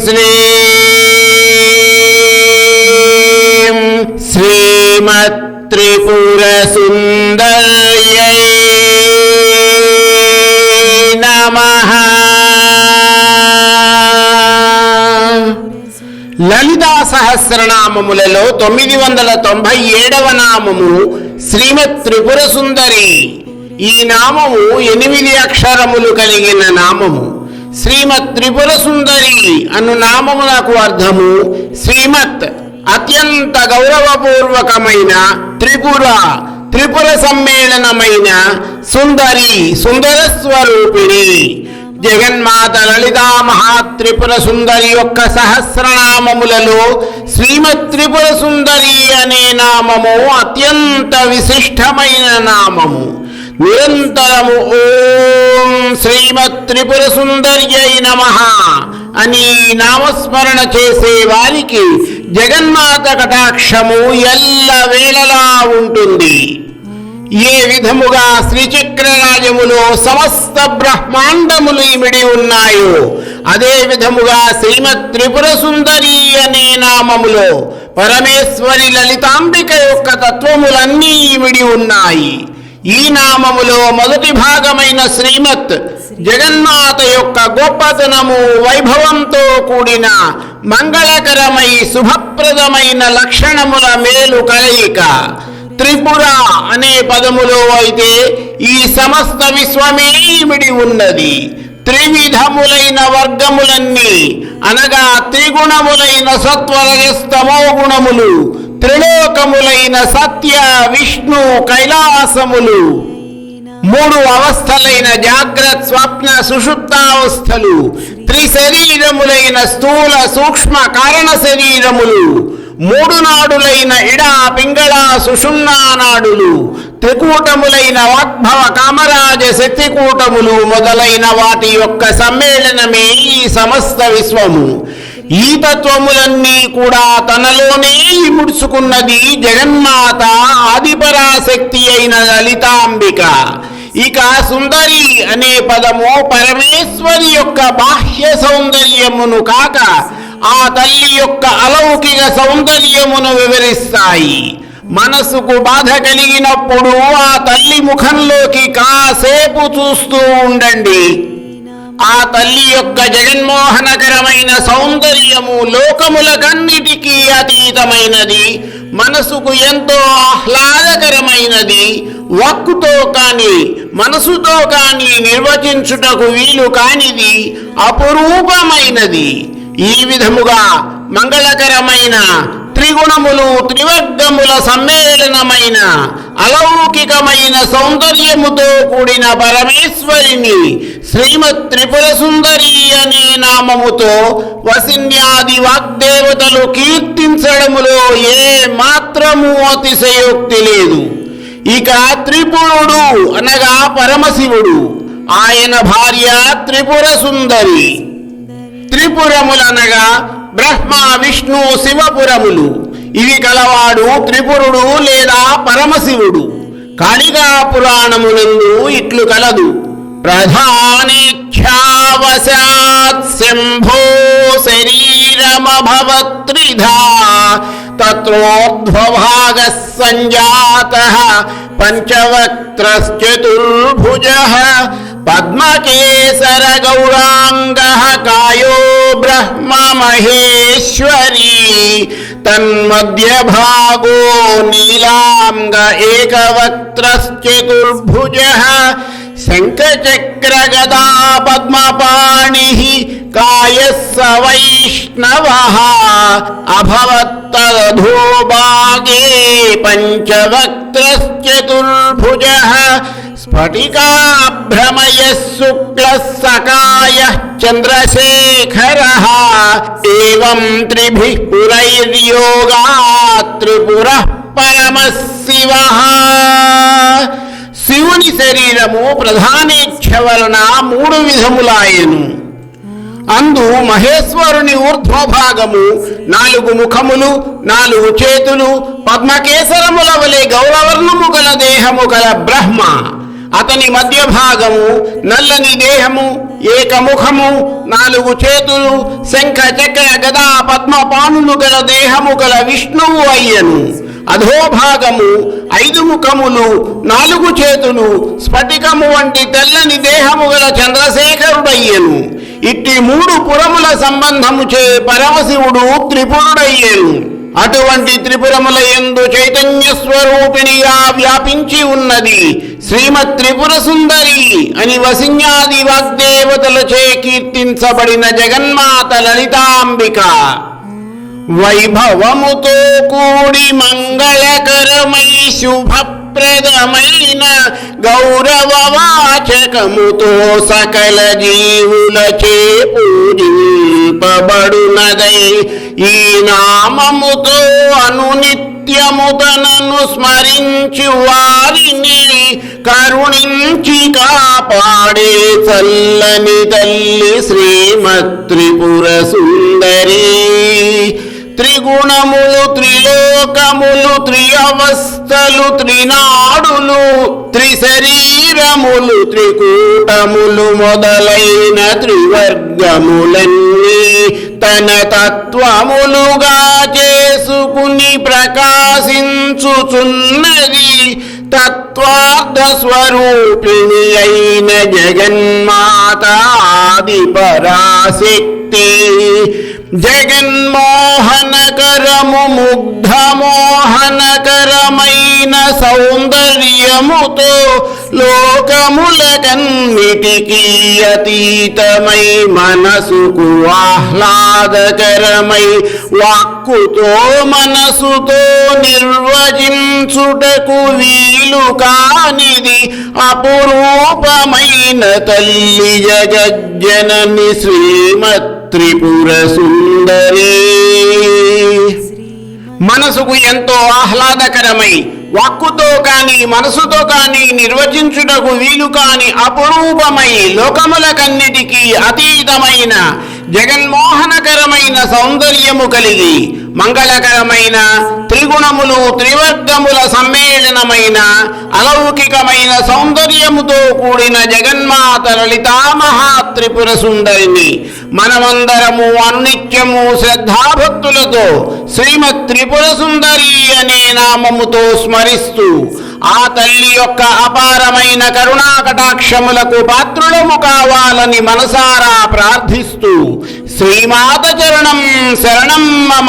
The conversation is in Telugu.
శ్రీం శ్రీమత్త్రిపురసుందర్యై నమః. లలితా సహస్రనామములలో 997వ నామము శ్రీమత్ త్రిపుర సుందరి. ఈ నామము 8 అక్షరములు కలిగిన నామము. శ్రీమత్ త్రిపుర సుందరి అను నామమునకు అర్థము శ్రీమత్ అత్యంత గౌరవపూర్వకమైన, త్రిపుర సమ్మేళనమైన, సుందరి సుందర స్వరూపిణి. జగన్మాత లలితా మహాత్రిపుర సుందరి యొక్క సహస్రనామములలో శ్రీమత్ త్రిపుర సుందరి అనే నామము అత్యంత విశిష్టమైన నామము. నిరంతరము ఓం శ్రీమత్ త్రిపుర సుందర్యై నమః అని నామస్మరణ చేసే వారికి జగన్మాత కటాక్షము ఎల్లవేళలా ఉంటుంది. ఏ విధముగా శ్రీచక్రరాజములో సమస్త బ్రహ్మాండములు ఇమిడి ఉన్నాయో అదే విధముగా శ్రీమత్ త్రిపుర సుందరి అనే నామములో పరమేశ్వరి లలితాంబిక యొక్క తత్వములన్నీ ఇమిడి ఉన్నాయి. ఈ నామములో మొదటి భాగమైన శ్రీమత్ జగన్మాత యొక్క గొప్పతనము, వైభవంతో కూడిన మంగళకరమై శుభప్రదమైన లక్షణముల మేలు కలయిక. త్రిపుర అనే పదములో అయితే ఈ సమస్త విశ్వమే ఇమిడి ఉన్నది. త్రివిధములైన వర్గములన్నీ అనగా త్రిగుణములైన సత్వరజస్తమో గుణములు, త్రిలోకములైన సత్య విష్ణు కైలాసములు, 3 అవస్థలైన జాగ్రత్త స్వప్న సుషుప్తావస్థలు, త్రిశరీరములైన స్థూల సూక్ష్మ కారణ శరీరములు, 3 నాడులైన ఇడ పింగళ సుషుమ్నా నాడులు, త్రికూటములైన వాగ్భవ కామరాజ శక్తికూటములు మొదలైన వాటి యొక్క సమ్మేళనమే ఈ సమస్త విశ్వము. ఈ తత్వములన్నీ కూడా తనలోనే ఇముడ్చుకున్నది జగన్మాత ఆదిపరాశక్తి అయిన లలితాంబిక. ఇక సుందరి అనే పదము పరమేశ్వరి యొక్క బాహ్య సౌందర్యమును కాక ఆ తల్లి యొక్క అలౌకిక సౌందర్యమును వివరిస్తాయి. మనసుకు బాధ కలిగినప్పుడు ఆ తల్లి ముఖంలోకి కాసేపు చూస్తూ ఉండండి. ఆ తల్లి యొక్క జగన్మోహనకరమైన సౌందర్యము లోకములకన్నిటికీ అతీతమైనది, మనసుకు ఎంతో ఆహ్లాదకరమైనది. వాక్కుతో కాని మనసుతో కాని నిర్వచించుటకు వీలు కానిది, అపురూపమైనది. ఈ విధముగా మంగళకరమైన త్రిగుణములు త్రివర్గముల సమ్మేళనమైన అలౌకికమైన సౌందర్యముతో కూడిన పరమేశ్వరిని శ్రీమత్ త్రిపుర సుందరి అనే నామముతో వసిన్యాది వాగ్దేవతలు కీర్తించడములో ఏ మాత్రము అతిశయోక్తి లేదు. ఇక త్రిపురుడు అనగా పరమశివుడు, ఆయన భార్య త్రిపుర సుందరి. త్రిపురములనగా బ్రహ్మ విష్ణు శివపురములు. ఇవి కలవాడు త్రిపురుడు లేదా పరమశివుడు. కాళికా పురాణమునందు ఇట్లు కలదు: ప్రధానేచ్ఛావశాత్ శంభో శరీరమభవత్రిధా తత్రోర్ధ్వభాగః సంజాతః పంచవక్త్రశ్చతుర్భుజః పద్మకేసర గౌరాంగః కాయో బ్రహ్మ మహేశ్వరీ తన్మధ్యభాగో నీలాంగ ఏకవక్త్రశ్చతుర్భుజః శంఖచక్ర గదా పద్మపాణిః కాయః స వైష్ణవః అభవత్తదధోభాగే పంచవక్త్రశ్చతుర్భుజః స్ఫటికాభ్రమయః శుక్లః సకాయః చంద్రశేఖరః ఏవం త్రిభిః పురైర్యోగాత్ త్రిపురః పరమశివః. శివుని శరీరము ప్రధానేచ్ఛ వలన 3 విధములాయెను. అందు మహేశ్వరుని ఊర్ధ్వభాగము 4 ముఖములు, 4 చేతులు, పద్మకేసరముల వలె గౌరవర్ణము గల దేహము గల బ్రహ్మ. అతని మధ్య భాగము నల్లని దేహము, ఏకముఖము, 4 చేతులు, శంఖ చక్ర గదా పద్మపాణులు గల దేహము గల విష్ణువు అయ్యను. అధోభాగము 5 ముఖములు, 4 చేతులు, స్ఫటికము వంటి తెల్లని దేహము గల చంద్రశేఖరుడయ్యను. ఇట్టి 3 పురముల సంబంధముచే పరమశివుడు త్రిపురుడయ్యను. అటువంటి త్రిపురముల యందు చైతన్య స్వరూపిణిగా వ్యాపించి ఉన్నది శ్రీమత్ త్రిపుర సుందరి అని వసిన్యాది వాగ్దేవతలచే కీర్తించబడిన జగన్మాత లలితాంబిక. వైభవముతో కూడి మంగళకరమై శుభప్రదమైన గౌరవవాచకముతో సకల జీవులచే పూజింపబడునదై ఈ నామముతో అనునిత్యము తనను స్మరించి వారిని కరుణించి కాపాడే చల్లని తల్లి శ్రీమత్ త్రిపుర సుందరి. త్రిగుణములు, త్రిలోకములు, త్రియవస్థలు, త్రినాడులు, త్రిశరీరములు, త్రికూటములు మొదలైన త్రివర్గములన్నీ తన తత్వములుగా చేసుకుని ప్రకాశించుచున్నది తత్వార్థ స్వరూపిణి అయిన జగన్మాత ఆది పరాశక్తి. జగన్మోహనకరము ముగ్ధమోహనకరమైన సౌందర్యముతో లోకములకన్నిటికీ అతీతమై మనసుకు ఆహ్లాదకరమై వాక్కుతో మనసుతో నిర్వచించుటకు వీలు కానిది అపురూపమైన తల్లి జగజ్జనని శ్రీమత్ త్రిపుర సుందరి. మనసుకు ఎంతో ఆహ్లాదకరమై వాక్కుతో కాని మనసుతో కాని నిర్వచించుటకు వీలు కాని అపురూపమై లోకములకన్నిటికీ అతీతమైన జగన్మోహనకరమైన సౌందర్యము కలిగి మంగళకరమైన త్రిగుణములు త్రివర్గముల సమ్మేళనమైన అలౌకికమైన సౌందర్యముతో కూడిన జగన్మాత లలితా మహాత్రిపుర సుందరిని మనమందరము అనునిత్యము శ్రద్ధాభక్తులతో శ్రీమత్ త్రిపుర సుందరి అనే నామముతో స్మరిస్తూ ఆ తల్లి యొక్క అపారమైన కరుణా కటాక్షములకు పాత్రులము కావాలని మనసారా ప్రార్థిస్తూ శ్రీమాత చరణం శరణం మమ.